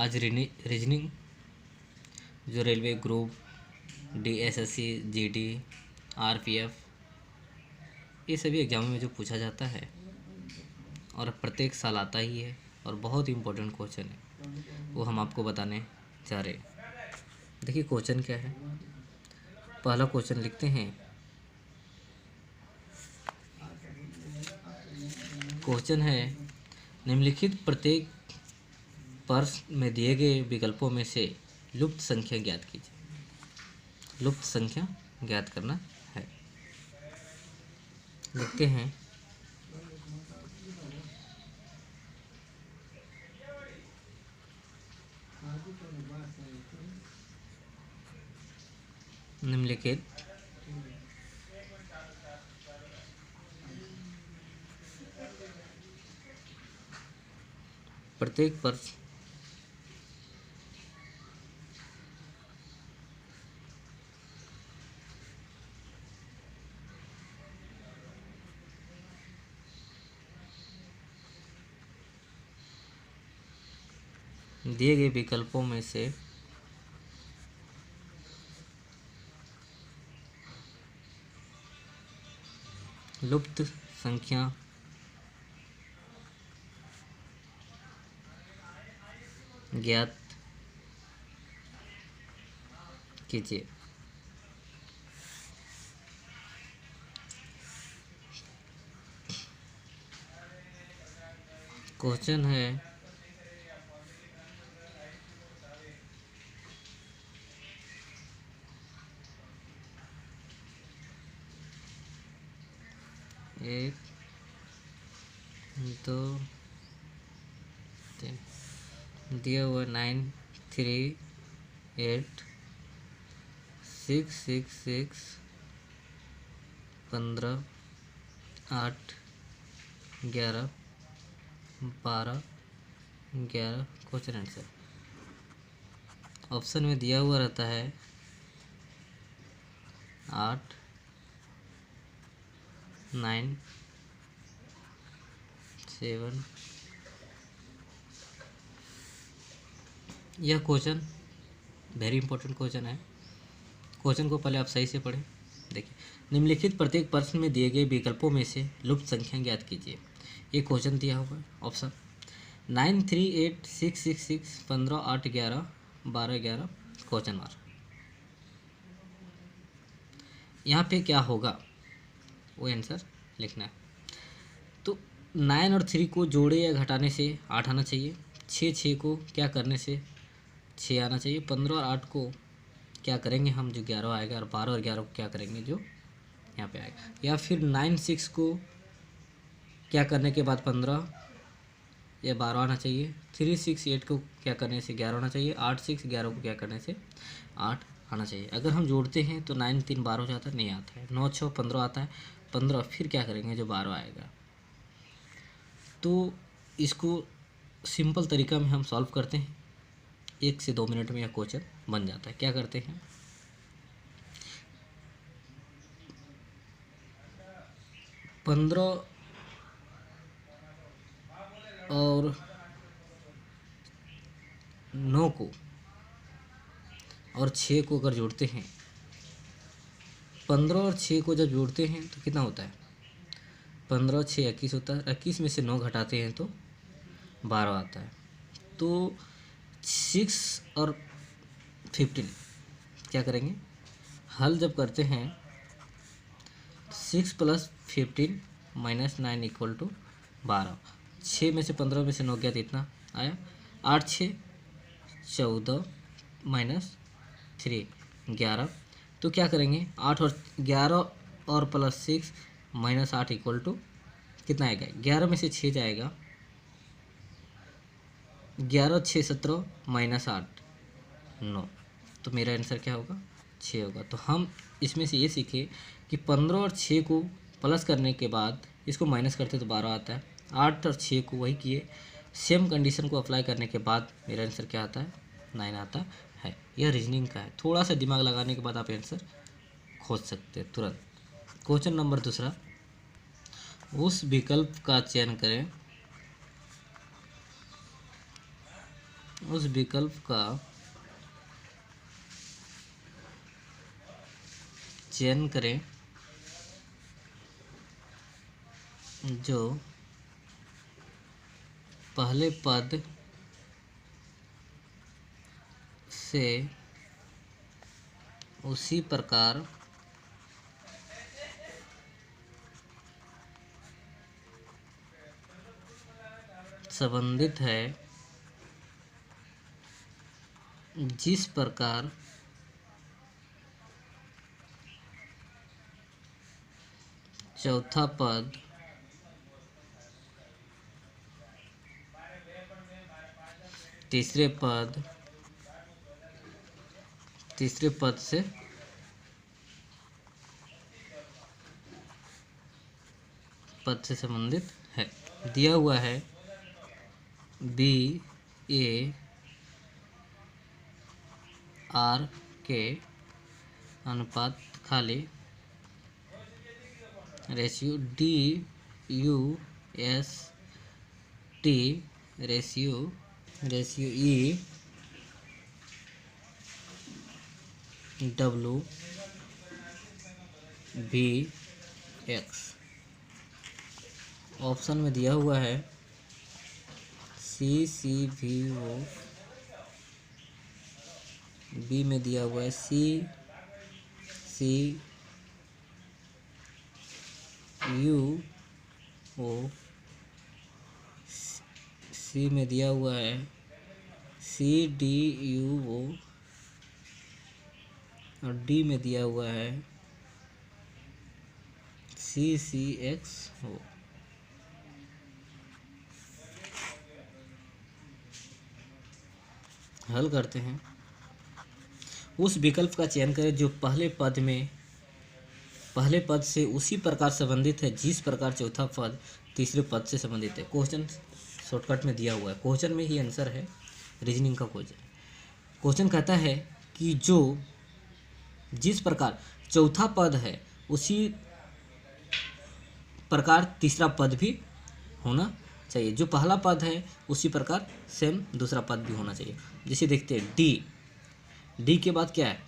आज रीजनिंग जो railway group, DSSC, GD, RPF, ये सभी एग्ज़ामों में जो पूछा जाता है और प्रत्येक साल आता ही है और बहुत इम्पोर्टेंट क्वेश्चन है, वो हम आपको बताने जा रहे हैं। देखिए क्वेश्चन क्या है। पहला क्वेश्चन लिखते हैं। क्वेश्चन है, निम्नलिखित प्रत्येक प्रश्न में दिए गए विकल्पों में से लुप्त संख्या ज्ञात कीजिए। लुप्त संख्या ज्ञात करना है। लिखते हैं। निम्नलिखित प्रत्येक प्रश्न दिए गए विकल्पों में से लुप्त संख्या ज्ञात कीजिए। क्वेश्चन है, एक, दो, तीन, दिया हुआ 9, 3, 8, 6, 6, 6, 15, 8, 11, 12, 11। क्वेश्चन आंसर ऑप्शन में दिया हुआ रहता है 8, 9, 7। यह क्वेश्चन वेरी इंपॉर्टेंट क्वेश्चन है। क्वेश्चन को पहले आप सही से पढ़ें। देखिए, निम्नलिखित प्रत्येक प्रश्न में दिए गए विकल्पों में से लुप्त संख्या ज्ञात कीजिए। ये क्वेश्चन दिया हुआ है। ऑप्शन 9, 3, 8, 6, 6, 6, 15, 8, 11, 12, 11। Question mark. यहाँ पे क्या होगा वो आंसर लिखना है। तो 9 और 3 को जोड़े या घटाने से 8 आना चाहिए। 6 को क्या करने से 6 आना चाहिए। 15 और 8 को क्या करेंगे हम, जो 11 आएगा, और 12 और 11 को क्या करेंगे, जो यहाँ पे आएगा। या फिर 9, 6 को क्या करने के बाद 15 या 12 आना चाहिए। 3, 6, 8 को क्या करने से 11 आना चाहिए। 8, 6, 11 को क्या करने से 8 आना चाहिए। अगर हम जोड़ते हैं तो 9, 3, 12 हो जाता है, नहीं आता है। 9, 6, 15 आता है। 15 फिर क्या करेंगे, जो 12 आएगा। तो इसको सिंपल तरीका में हम सॉल्व करते हैं। 1 से 2 मिनट में यह क्वेश्चन बन जाता है। क्या करते हैं, 15 और 9 को और 6 को अगर जोड़ते हैं, 15 और 6 को जब जोड़ते हैं तो कितना होता है, 15 और 6 21 होता है। 21 में से 9 घटाते हैं तो 12 आता है। तो 6 और 15 क्या करेंगे, हल जब करते हैं 6 + 15 - 9 = 12। 6 में से 15 में से 9 गया तो इतना आया। 8, 6, 14 - 3 11। तो क्या करेंगे, 8 और 11 और +6 - 8 = कितना आएगा। 11 में से 6 जाएगा, 11, 6, 17 - 8 9। तो मेरा आंसर क्या होगा, 6 होगा। तो हम इसमें से ये सीखे कि 15 और 6 को प्लस करने के बाद इसको माइनस करते तो 12 आता है। 8 और 6 को वही किए, सेम कंडीशन को अप्लाई करने के बाद मेरा आंसर क्या आता है, 9 आता है। यह रीजनिंग का है। थोड़ा सा दिमाग लगाने के बाद आप आंसर खोज सकते हैं तुरंत। क्वेश्चन नंबर दूसरा, उस विकल्प का चयन करें उस विकल्प का चयन करें जो पहले पद से उसी प्रकार संबंधित है जिस प्रकार चौथा पद तीसरे पद से संबंधित है। दिया हुआ है BAR के अनुपात खाली ratio DUST ratio EWVX। Option में दिया हुआ है CCVO, बी में दिया हुआ है CCUO, सी में दिया हुआ है CDUO और डी में दिया हुआ है CCXO। हल करते हैं। उस विकल्प का चयन करें जो पहले पद से उसी प्रकार संबंधित है जिस प्रकार चौथा पद तीसरे पद से संबंधित है। क्वेश्चन शॉर्टकट में दिया हुआ है, क्वेश्चन में ही आंसर है, रीजनिंग का क्वेश्चन कहता है कि जिस प्रकार चौथा पद है उसी प्रकार तीसरा पद भी होना चाहिए। जो पहला पद है उसी प्रकार सेम दूसरा पद भी होना चाहिए। जैसे देखते हैं डी के बाद क्या है,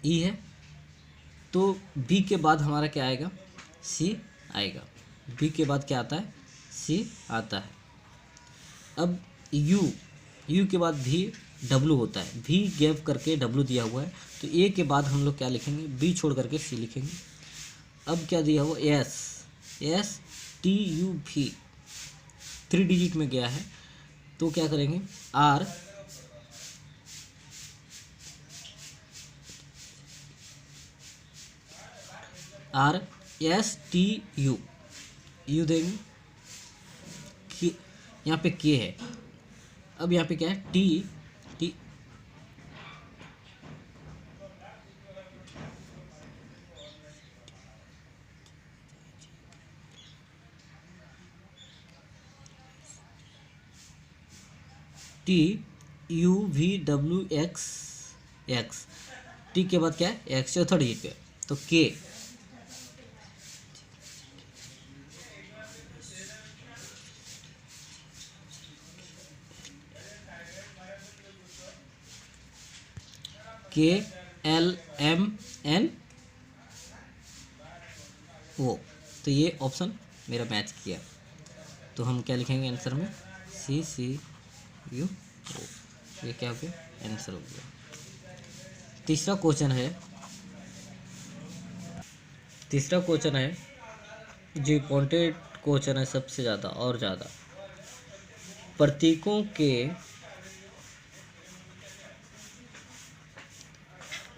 ई है, तो बी के बाद हमारा क्या आएगा, सी आएगा। बी के बाद क्या आता है, सी आता है। अब यू के बाद भी डब्लू होता है, भी गैप करके डब्लू दिया हुआ है, तो ए के बाद हम लोग क्या लिखेंगे, बी छोड़ करके सी लिखेंगे। अब क्या दिया हुआ, एस टी यू भी 3 डिजिट में गया है, तो क्या करेंगे, आर एस टी यू देंगे, यहाँ पे के है। अब यहाँ पे क्या है, T U V W x, T के बाद क्या है, एक्स चौथा डिजिट पे, तो के एल एम एन ओ। तो ये ऑप्शन मेरा मैच किया, तो हम क्या लिखेंगे आंसर में, सी यू ओ। ये क्या हो गया, आंसर हो गया। तीसरा क्वेश्चन है जो इम्पोर्टेंट क्वेश्चन है सबसे ज़्यादा और ज़्यादा। प्रतीकों के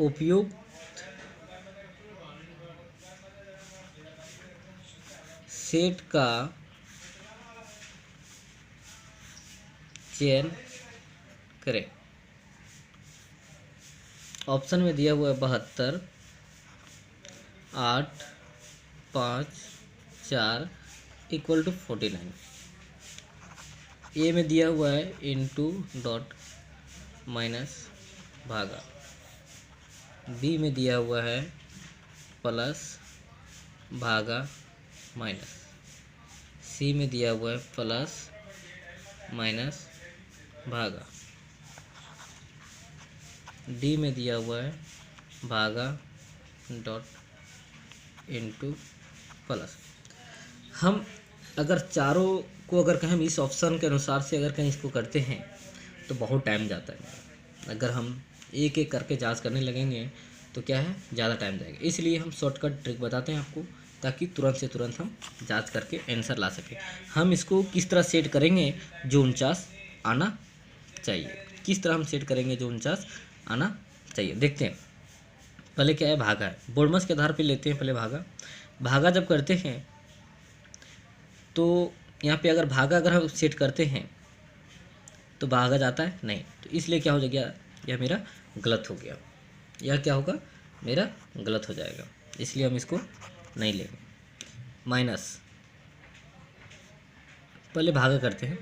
उपयुक्त सेट का चयन करें। ऑप्शन में दिया हुआ है 72, 8, 5, 4 इक्वल टू 49। ए में दिया हुआ है इनटू डॉट माइनस भागा, बी में दिया हुआ है प्लस भागा माइनस, सी में दिया हुआ है प्लस माइनस भागा, डी में दिया हुआ है भागा डॉट इनटू प्लस। हम अगर चारों को अगर कहीं हम इस ऑप्शन के अनुसार से अगर कहीं इसको करते हैं तो बहुत टाइम जाता है। अगर हम एक एक करके जांच करने लगेंगे तो क्या है, ज़्यादा टाइम जाएगा। इसलिए हम शॉर्टकट ट्रिक बताते हैं आपको, ताकि तुरंत से तुरंत हम जांच करके आंसर ला सकें। हम इसको किस तरह सेट करेंगे जो 49 आना चाहिए, किस तरह हम सेट करेंगे जो 49 आना चाहिए, देखते हैं। पहले क्या है, भागा है, बोर्डमस के आधार पे लेते हैं पहले भागा। भागा जब करते हैं तो यहाँ पे अगर भागा अगर हम सेट करते हैं तो भागा जाता है नहीं, तो इसलिए क्या हो गया, यह मेरा गलत हो गया, यह क्या होगा, मेरा गलत हो जाएगा, इसलिए हम इसको नहीं लेंगे। माइनस, पहले भागा करते हैं।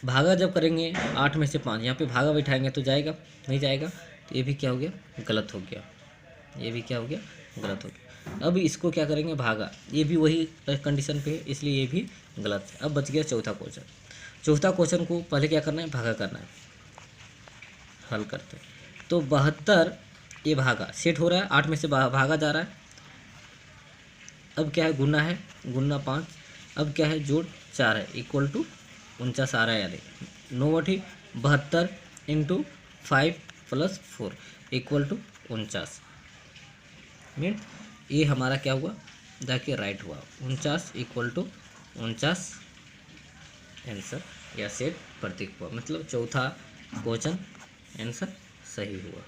भागा जब करेंगे 8 में से 5, यहाँ पे भागा बैठाएंगे तो जाएगा नहीं जाएगा, तो ये भी क्या हो गया, गलत हो गया, ये भी क्या हो गया, गलत हो गया। अब इसको क्या करेंगे, भागा, ये भी वही कंडीशन पे है, इसलिए ये भी गलत है। अब बच गया चौथा क्वेश्चन। चौथा क्वेश्चन को पहले क्या करना है, भागा करना है, हल करते हैं। तो 72 ये भागा सेट हो रहा है, 8 में से भागा जा रहा है। अब क्या है, गुना है, गुना 5, अब क्या है, जोड़ 4 है, इक्वल टू 49 आ रहा है, यानी 9 72 इंटू 5 + 4 इक्वल टू 49 मीन ये हमारा क्या हुआ, देखिए राइट हुआ, 49 इक्वल टू 49 आंसर या सेट प्रतीक हुआ, मतलब चौथा क्वेश्चन आंसर सही हुआ।